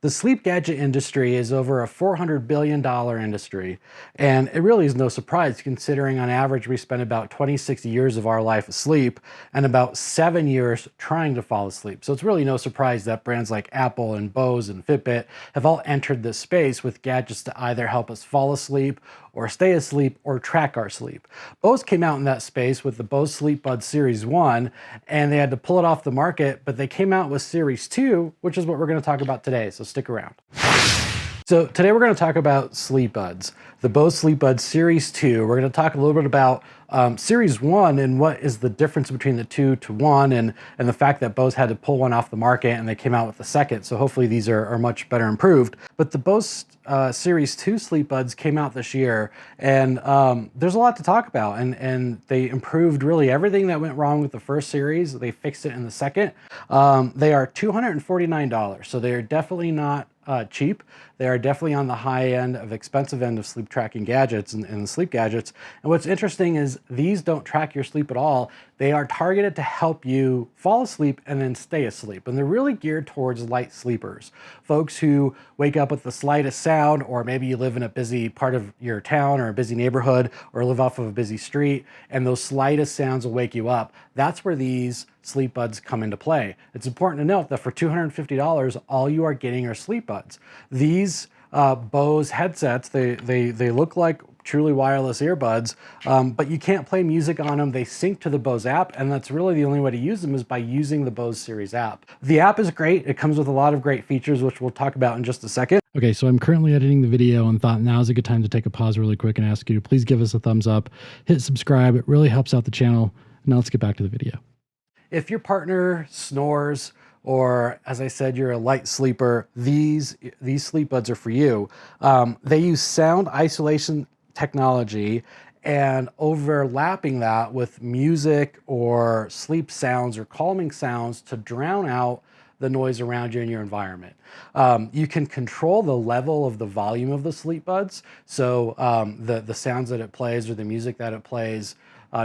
The sleep gadget industry is over a $400 billion industry, and it really is no surprise considering on average we spend about 26 years of our life asleep and about 7 years trying to fall asleep. So it's really no surprise that brands like Apple and BOSE and Fitbit have all entered this space with gadgets to either help us fall asleep or stay asleep or track our sleep. BOSE came out in that space with the BOSE Sleepbuds Series 1, and they had to pull it off the market, but they came out with Series 2, which is what we're going to talk about today, so stick around. So today we're going to talk about Sleepbuds, the BOSE Sleepbuds Series 2. We're going to talk a little bit about Series 1 and what is the difference between the two to one, and the fact that BOSE had to pull one off the market and they came out with the second. So hopefully these are much better improved. But the BOSE Series 2 Sleepbuds came out this year, and there's a lot to talk about. And they improved really everything that went wrong with the first series. They fixed it in the second. They are $249, so they are definitely not cheap. They are definitely on the high end of expensive end of sleep tracking gadgets and sleep gadgets. And what's interesting is these don't track your sleep at all. They are targeted to help you fall asleep and then stay asleep. And they're really geared towards light sleepers, folks who wake up with the slightest sound, or maybe you live in a busy part of your town or a busy neighborhood or live off of a busy street, and those slightest sounds will wake you up. That's where these Sleepbuds come into play. It's important to note that for $250, all you are getting are Sleepbuds. These BOSE headsets, they look like truly wireless earbuds, but you can't play music on them. They sync to the BOSE app, and that's really the only way to use them is by using the BOSE Series app. The app is great. It comes with a lot of great features, which we'll talk about in just a second. Okay, so I'm currently editing the video and thought now is a good time to take a pause really quick and ask you to please give us a thumbs up, hit subscribe. It really helps out the channel. Now let's get back to the video. If your partner snores, or as I said, you're a light sleeper, these Sleepbuds are for you. They use sound isolation technology and overlapping that with music or sleep sounds or calming sounds to drown out the noise around you in your environment. You can control the level of the volume of the Sleepbuds. So the sounds that it plays or the music that it plays,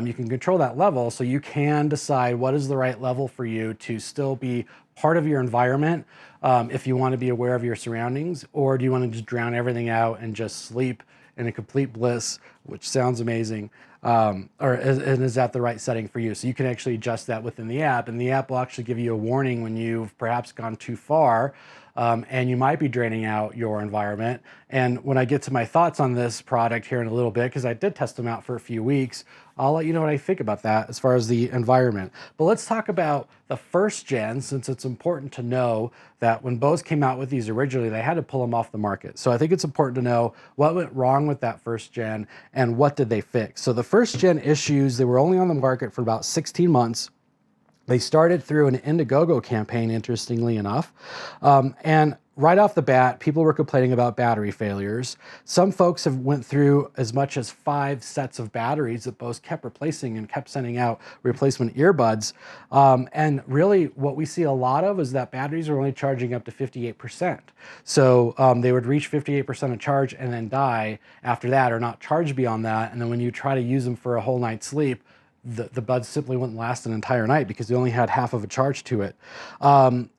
you can control that level, so you can decide what is the right level for you to still be part of your environment, if you want to be aware of your surroundings, or do you want to just drown everything out and just sleep in a complete bliss, which sounds amazing, is that the right setting for you? So you can actually adjust that within the app, and the app will actually give you a warning when you've perhaps gone too far, and you might be draining out your environment. And when I get to my thoughts on this product here in a little bit, because I did test them out for a few weeks, I'll let you know what I think about that as far as the environment. But let's talk about the first gen, since it's important to know that when BOSE came out with these originally, they had to pull them off the market. So I think it's important to know what went wrong with that first gen and what did they fix. So the first gen issues, they were only on the market for about 16 months. They started through an Indiegogo campaign, interestingly enough. And right off the bat, people were complaining about battery failures. Some folks have went through as much as 5 sets of batteries that BOSE kept replacing and kept sending out replacement earbuds. And really what we see a lot of is that batteries are only charging up to 58%. So they would reach 58% of charge and then die after that, or not charge beyond that. And then when you try to use them for a whole night's sleep, the buds simply wouldn't last an entire night because they only had half of a charge to it.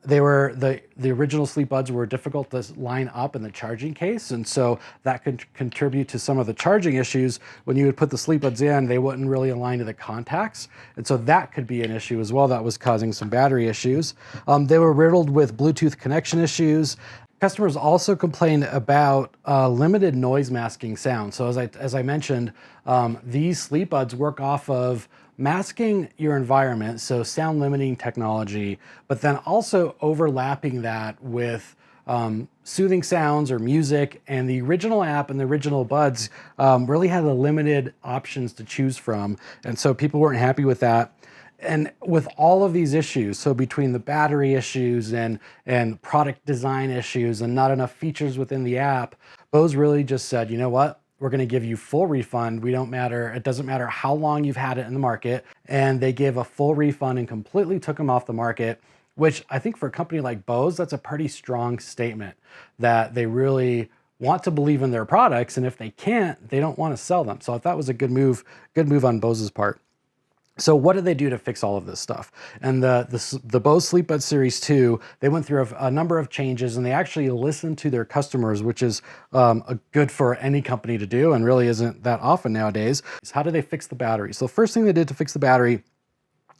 They were the original Sleepbuds were difficult to line up in the charging case, and so that could contribute to some of the charging issues. When you would put the Sleepbuds in, they wouldn't really align to the contacts, and so that could be an issue as well. That was causing some battery issues. They were riddled with Bluetooth connection issues. Customers also complained about limited noise masking sound. So as I mentioned, these Sleepbuds work off of masking your environment, so sound limiting technology, but then also overlapping that with soothing sounds or music. And the original app and the original Buds really had a limited options to choose from, and so people weren't happy with that. And with all of these issues, so between the battery issues and product design issues and not enough features within the app, BOSE really just said, you know what? We're going to give you full refund. It doesn't matter how long you've had it in the market. And they gave a full refund and completely took them off the market, which I think for a company like BOSE, that's a pretty strong statement that they really want to believe in their products. And if they can't, they don't want to sell them. So I thought it was a good move on BOSE's part. So what did they do to fix all of this stuff? And the BOSE Sleepbuds Series 2, they went through a number of changes, and they actually listened to their customers, which is good for any company to do and really isn't that often nowadays. How did they fix the battery? So the first thing they did to fix the battery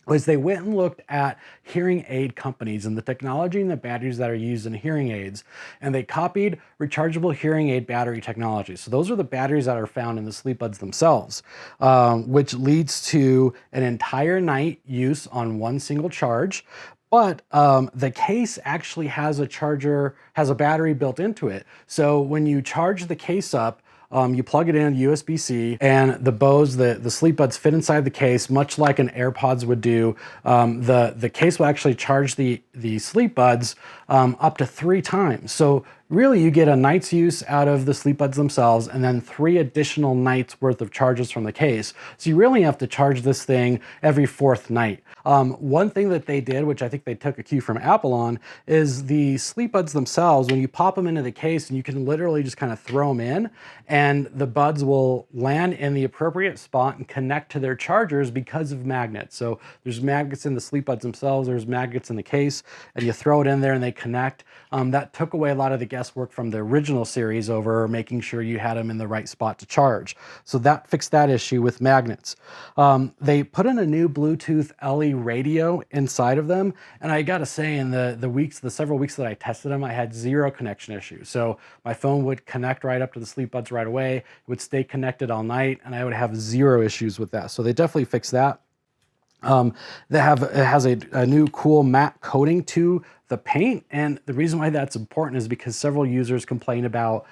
was they went and looked at hearing aid companies and the technology and the batteries that are used in hearing aids, and they copied rechargeable hearing aid battery technology. So those are the batteries that are found in the Sleepbuds themselves, which leads to an entire night use on one single charge. But the case actually has a battery built into it. So when you charge the case up, you plug it in USB-C, and the BOSE, the Sleepbuds fit inside the case, much like an AirPods would do. The case will actually charge the Sleepbuds up to 3 times. So really, you get a night's use out of the Sleepbuds themselves, and then 3 additional nights worth of charges from the case. So you really have to charge this thing every 4th night. One thing that they did, which I think they took a cue from Apple on, is the Sleepbuds themselves. When you pop them into the case, and you can literally just kind of throw them in, and the buds will land in the appropriate spot and connect to their chargers because of magnets. So there's magnets in the Sleepbuds themselves, there's magnets in the case, and you throw it in there and they connect. That took away a lot of the guesswork from the original series over making sure you had them in the right spot to charge. So that fixed that issue with magnets. They put in a new Bluetooth LE radio inside of them, and I gotta say, in the several weeks that I tested them, I had 0 connection issues. So my phone would connect right up to the Sleepbuds right away, it would stay connected all night, and I would have 0 issues with that. So they definitely fixed that. It has a new cool matte coating to the paint, and the reason why that's important is because several users complain about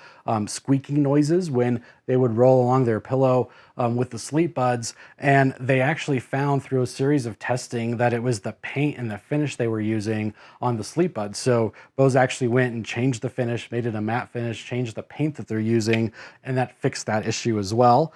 squeaking noises when they would roll along their pillow with the Sleepbuds, and they actually found through a series of testing that it was the paint and the finish they were using on the Sleepbuds. So BOSE actually went and changed the finish, made it a matte finish, changed the paint that they're using, and that fixed that issue as well.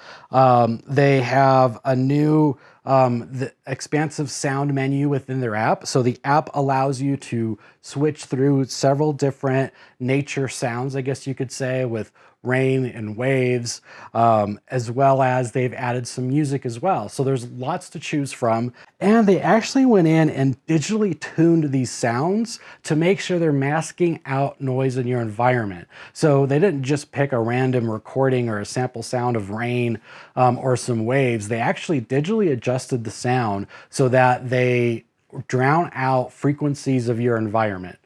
They have a new the expansive sound menu within their app. So the app allows you to switch through several different nature sounds, I guess you could say, with rain and waves, as well as they've added some music as well. So there's lots to choose from. And they actually went in and digitally tuned these sounds to make sure they're masking out noise in your environment. So they didn't just pick a random recording or a sample sound of rain or some waves. They actually digitally adjusted the sound so that they drown out frequencies of your environment,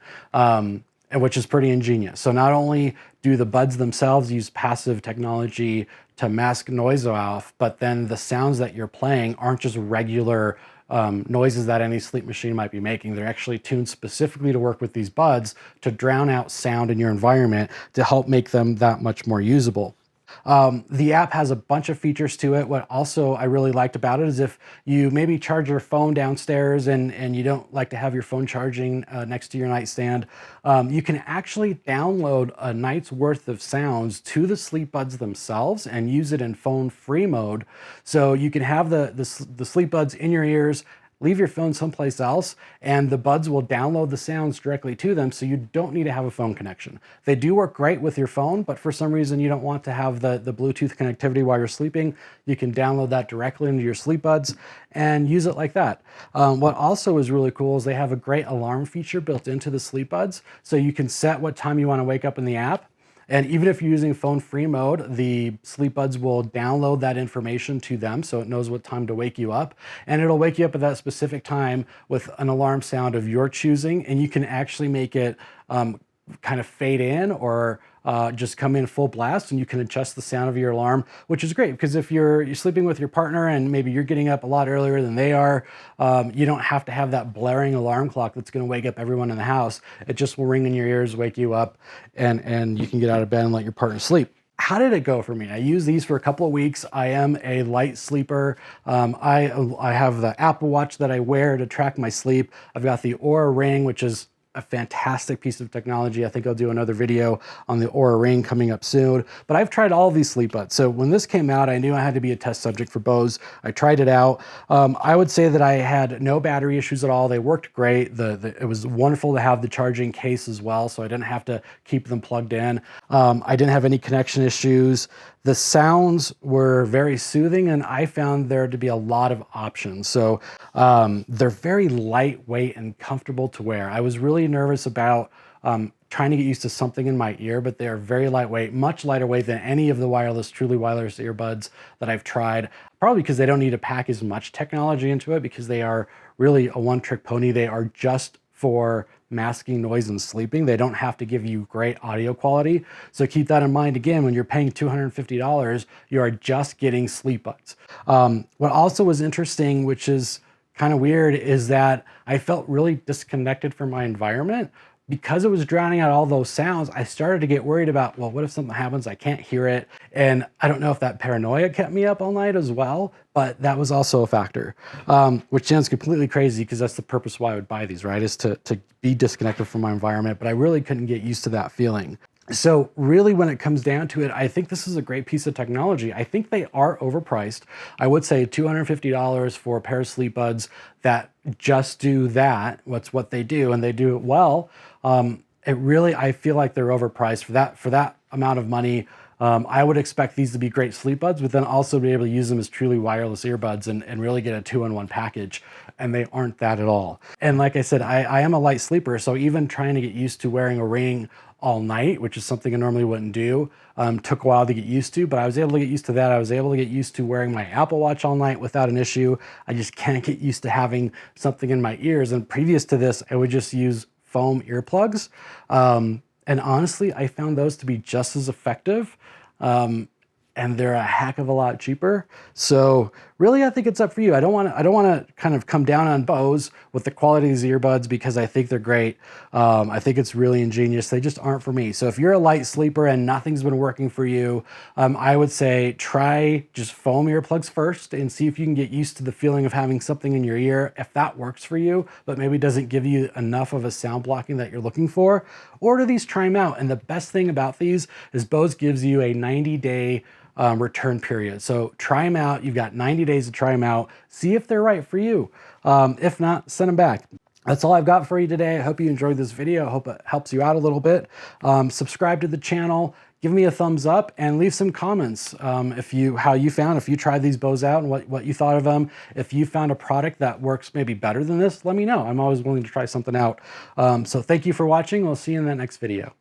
which is pretty ingenious. So not only do the buds themselves use passive technology to mask noise off, but then the sounds that you're playing aren't just regular noises that any sleep machine might be making. They're actually tuned specifically to work with these buds to drown out sound in your environment to help make them that much more usable. The app has a bunch of features to it. What also I really liked about it is if you maybe charge your phone downstairs and you don't like to have your phone charging next to your nightstand, you can actually download a night's worth of sounds to the Sleepbuds themselves and use it in phone free mode. So you can have the Sleepbuds in your ears, leave your phone someplace else, and the buds will download the sounds directly to them, so you don't need to have a phone connection. They do work great with your phone, but for some reason you don't want to have the Bluetooth connectivity while you're sleeping, you can download that directly into your Sleepbuds and use it like that. What also is really cool is they have a great alarm feature built into the Sleepbuds, so you can set what time you want to wake up in the app. And even if you're using phone free mode, the Sleepbuds will download that information to them so it knows what time to wake you up. And it'll wake you up at that specific time with an alarm sound of your choosing. And you can actually make it kind of fade in or just come in full blast, and you can adjust the sound of your alarm, which is great because if you're sleeping with your partner and maybe you're getting up a lot earlier than they are, you don't have to have that blaring alarm clock that's going to wake up everyone in the house. It just will ring in your ears, wake you up, and you can get out of bed and let your partner sleep. How did it go for me? I used these for a couple of weeks. I am a light sleeper. I have the Apple Watch that I wear to track my sleep. I've got the Oura Ring, which is a fantastic piece of technology. I think I'll do another video on the Oura Ring coming up soon, but I've tried all of these Sleepbuds. So when this came out, I knew I had to be a test subject for BOSE. I tried it out. I would say that I had no battery issues at all. They worked great. It was wonderful to have the charging case as well, so I didn't have to keep them plugged in. I didn't have any connection issues. The sounds were very soothing, and I found there to be a lot of options. So they're very lightweight and comfortable to wear. I was really nervous about trying to get used to something in my ear, but they are very lightweight, much lighter weight than any of the truly wireless earbuds that I've tried. Probably because they don't need to pack as much technology into it, because they are really a one-trick pony. They are just for masking noise and sleeping. They don't have to give you great audio quality. So keep that in mind. Again, when you're paying $250, you are just getting sleep buds. What also was interesting, which is kind of weird, is that I felt really disconnected from my environment. Because it was drowning out all those sounds, I started to get worried about, well, what if something happens? I can't hear it. And I don't know if that paranoia kept me up all night as well, but that was also a factor, which sounds completely crazy because that's the purpose why I would buy these, right? Is to be disconnected from my environment, but I really couldn't get used to that feeling. So really, when it comes down to it, I think this is a great piece of technology. I think they are overpriced. I would say $250 for a pair of sleep buds that just do that. What's what they do, and they do it well. I feel like they're overpriced for that amount of money. I would expect these to be great sleep buds, but then also be able to use them as truly wireless earbuds and really get a 2-in-1 package. And they aren't that at all. And like I said, I am a light sleeper. So even trying to get used to wearing a ring all night, which is something I normally wouldn't do, took a while to get used to, but I was able to get used to that. I was able to get used to wearing my Apple Watch all night without an issue. I just can't get used to having something in my ears. And previous to this, I would just use foam earplugs. And honestly, I found those to be just as effective. And they're a heck of a lot cheaper. So really, I think it's up for you. I don't want to kind of come down on BOSE with the quality of these earbuds because I think they're great. I think it's really ingenious. They just aren't for me. So if you're a light sleeper and nothing's been working for you, I would say try just foam earplugs first and see if you can get used to the feeling of having something in your ear. If that works for you, but maybe doesn't give you enough of a sound blocking that you're looking for, order these, try them out. And the best thing about these is BOSE gives you a 90-day return period. So try them out. You've got 90 days to try them out. See if they're right for you. If not, send them back. That's all I've got for you today. I hope you enjoyed this video. I hope it helps you out a little bit. Subscribe to the channel. Give me a thumbs up and leave some comments if you tried these BOSE out and what you thought of them. If you found a product that works maybe better than this, let me know. I'm always willing to try something out. So thank you for watching. We'll see you in that next video.